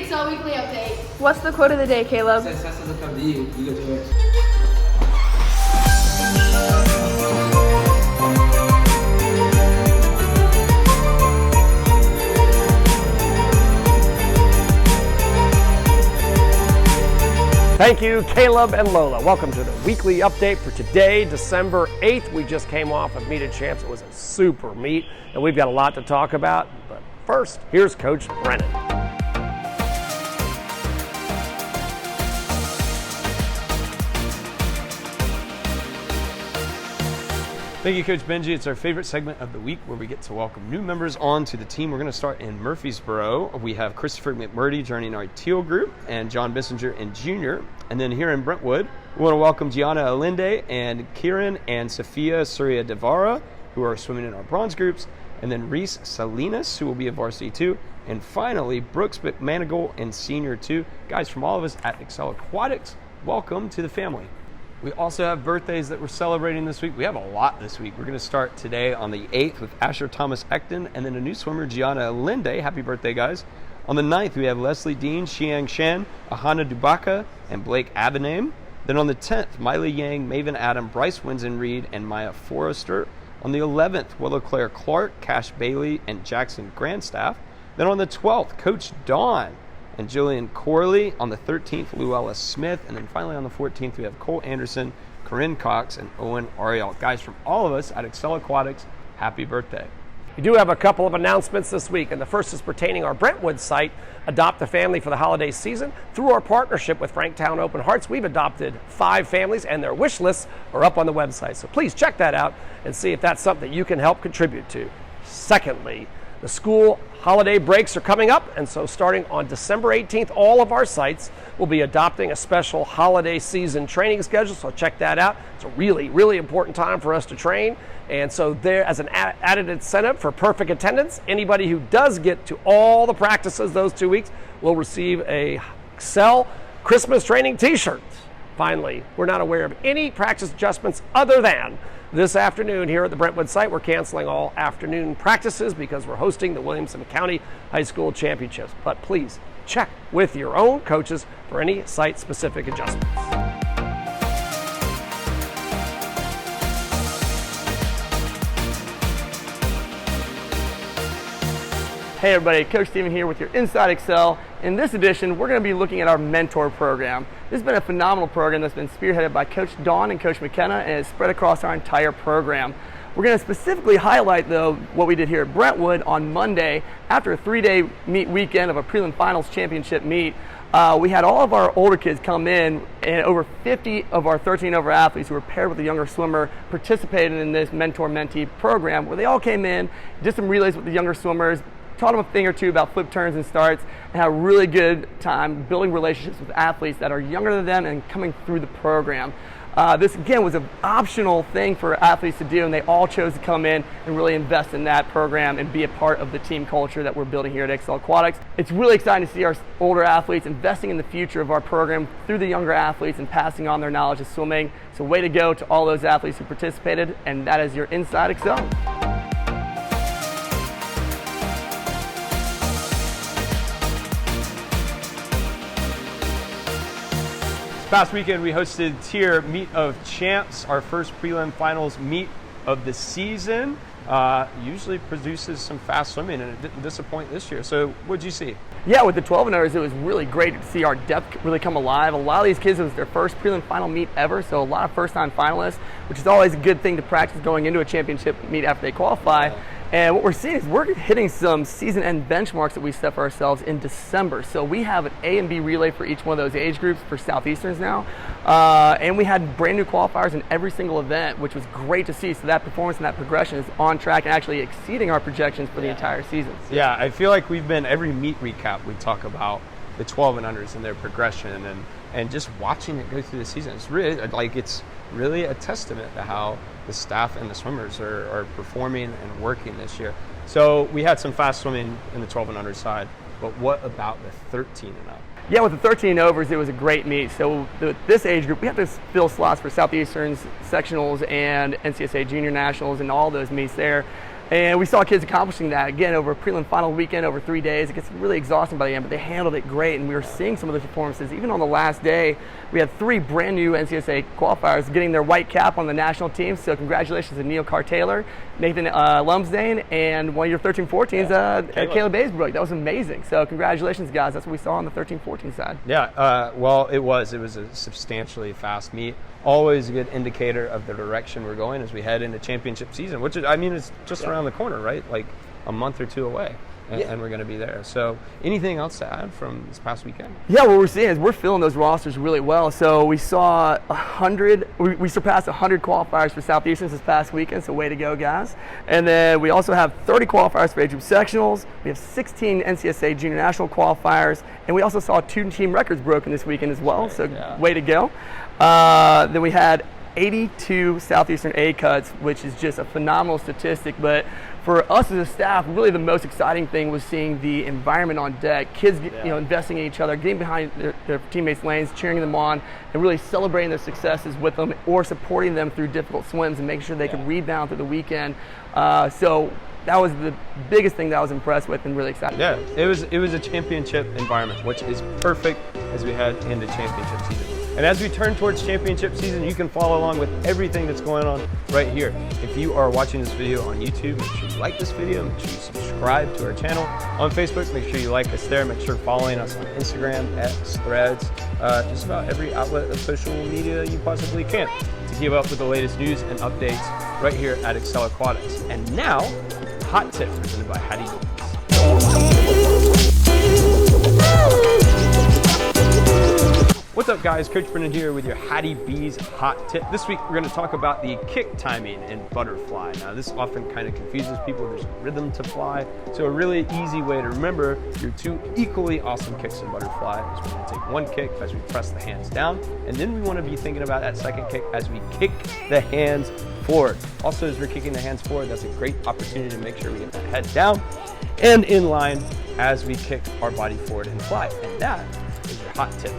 Excel Weekly Update. What's the quote of the day, Caleb? Success doesn't come to you, you go to it. Thank you, Caleb and Lola. Welcome to the weekly update for today, December 8th. We just came off of Meet of Champs. It was a super meet, and we've got a lot to talk about. But first, here's Coach Brennan. Thank you, Coach Benji. It's our favorite segment of the week where we get to welcome new members onto the team. We're going to start in Murfreesboro. We have Christopher McMurdy joining our teal group and John Bissinger in junior. And then here in Brentwood, we want to welcome Gianna Alinde and Kieran and Sophia Surya Devara, who are swimming in our bronze groups. And then Reese Salinas, who will be a varsity too. And finally, Brooks McManigal in senior two. Guys, from all of us at Excel Aquatics, welcome to the family. We also have birthdays that we're celebrating this week. We have a lot this week. We're going to start today on the 8th with Asher Thomas Ecton and then a new swimmer, Gianna Linde. Happy birthday, guys. On the 9th, we have Leslie Dean, Xiang Shan, Ahana Dubaka, and Blake Abename. Then on the 10th, Miley Yang, Maven Adam, Bryce Winsen Reed, and Maya Forrester. On the 11th, Willow Claire Clark, Cash Bailey, and Jackson Grandstaff. Then on the 12th, Coach Dawn and Jillian Corley. On the 13th, Luella Smith. And then finally on the 14th, we have Cole Anderson, Corinne Cox, and Owen Ariel. Guys, from all of us at Excel Aquatics, happy birthday. We do have a couple of announcements this week, and the first is pertaining our Brentwood site, Adopt a Family for the holiday season. Through our partnership with Franktown Open Hearts, we've adopted 5 families, and their wish lists are up on the website. So please check that out and see if that's something you can help contribute to. Secondly, the school holiday breaks are coming up, and so starting on December 18th, all of our sites will be adopting a special holiday season training schedule, so check that out. It's a really, really important time for us to train, and so there, as an added incentive for perfect attendance, anybody who does get to all the practices those 2 weeks will receive a Excel Christmas training t-shirt. Finally, we're not aware of any practice adjustments other than this afternoon here at the Brentwood site. We're canceling all afternoon practices because we're hosting the Williamson County High School Championships. But please check with your own coaches for any site-specific adjustments. Hey everybody, Coach Steven here with your Inside Excel. In this edition, we're going to be looking at our mentor program. This has been a phenomenal program that's been spearheaded by Coach Dawn and Coach McKenna, and it's spread across our entire program. We're going to specifically highlight, though, what we did here at Brentwood on Monday. After a 3-day meet weekend of a prelim finals championship meet, we had all of our older kids come in, and over 50 of our 13 over athletes who were paired with a younger swimmer participated in this mentor-mentee program, where they all came in, did some relays with the younger swimmers, taught them a thing or two about flip turns and starts, and had a really good time building relationships with athletes that are younger than them and coming through the program. This, again, was an optional thing for athletes to do, and they all chose to come in and really invest in that program and be a part of the team culture that we're building here at Excel Aquatics. It's really exciting to see our older athletes investing in the future of our program through the younger athletes and passing on their knowledge of swimming. So way to go to all those athletes who participated, and that is your Inside Excel. Past weekend, we hosted Tier Meet of Champs, our first prelim finals meet of the season. Usually produces some fast swimming, and it didn't disappoint this year. So what'd you see? Yeah, with the 12 and overs, it was really great to see our depth really come alive. A lot of these kids, it was their first prelim final meet ever, so a lot of first-time finalists, which is always a good thing to practice going into a championship meet after they qualify. And what we're seeing is we're hitting some season-end benchmarks that we set for ourselves in December. So we have an A and B relay for each one of those age groups for Southeasterns now. And we had brand new qualifiers in every single event, which was great to see. So that performance and that progression is on track and actually exceeding our projections for the entire season. Yeah, I feel like we've been, every meet recap, we talk about the 12 and unders and their progression, and just watching it go through the season. It's really a testament to how the staff and the swimmers are performing and working this year. So we had some fast swimming in the 12 and under side, but what about the 13 and up? Yeah, with the 13 overs, it was a great meet. So this age group, we have to fill slots for Southeastern's sectionals and NCSA junior nationals and all those meets there. And we saw kids accomplishing that, again, over a prelim final weekend, over 3 days. It gets really exhausting by the end, but they handled it great, and we were seeing some of those performances. Even on the last day, we had 3 brand new NCSA qualifiers getting their white cap on the national team. So congratulations to Neil Carr-Taylor, Nathan Lumsdane, and one of your 13-14s, Caleb Baysbrook. That was amazing. So congratulations, guys. That's what we saw on the 13-14 side. Yeah, well, it was a substantially fast meet. Always a good indicator of the direction we're going as we head into championship season, which is, I mean, it's just around the corner, right? Like a month or 2 away, and we're going to be there. So anything else to add from this past weekend? Yeah, what we're seeing is we're filling those rosters really well. So we saw 100, we surpassed 100 qualifiers for Southeastern this past weekend, so way to go, guys. And then we also have 30 qualifiers for age group sectionals. We have 16 NCSA junior national qualifiers, and we also saw 2 team records broken this weekend as well, so way to go. Then we had 82 Southeastern A cuts, which is just a phenomenal statistic. But for us as a staff, really the most exciting thing was seeing the environment on deck. Kids, investing in each other, getting behind their teammates' lanes, cheering them on, and really celebrating their successes with them, or supporting them through difficult swims and making sure they could rebound through the weekend. So that was the biggest thing that I was impressed with and really excited. Yeah, it was a championship environment, which is perfect as we head into championship season. And as we turn towards championship season, you can follow along with everything that's going on right here. If you are watching this video on YouTube, make sure you like this video, make sure you subscribe to our channel. On Facebook, make sure you like us there, make sure you're following us on Instagram, X, Threads, just about every outlet of social media you possibly can to keep up with the latest news and updates right here at Excel Aquatics. And now, Hot Tip presented by Hattie Bees. What's up, guys? Coach Brennan here with your Hattie Bees Hot Tip. This week we're going to talk about the kick timing in butterfly. Now this often kind of confuses people. There's a rhythm to fly. So a really easy way to remember your 2 equally awesome kicks in butterfly is we're going to take 1 kick as we press the hands down, and then we want to be thinking about that 2nd kick as we kick the hands forward. Also, as we're kicking the hands forward, that's a great opportunity to make sure we get the head down and in line as we kick our body forward and fly. And that is your hot tip.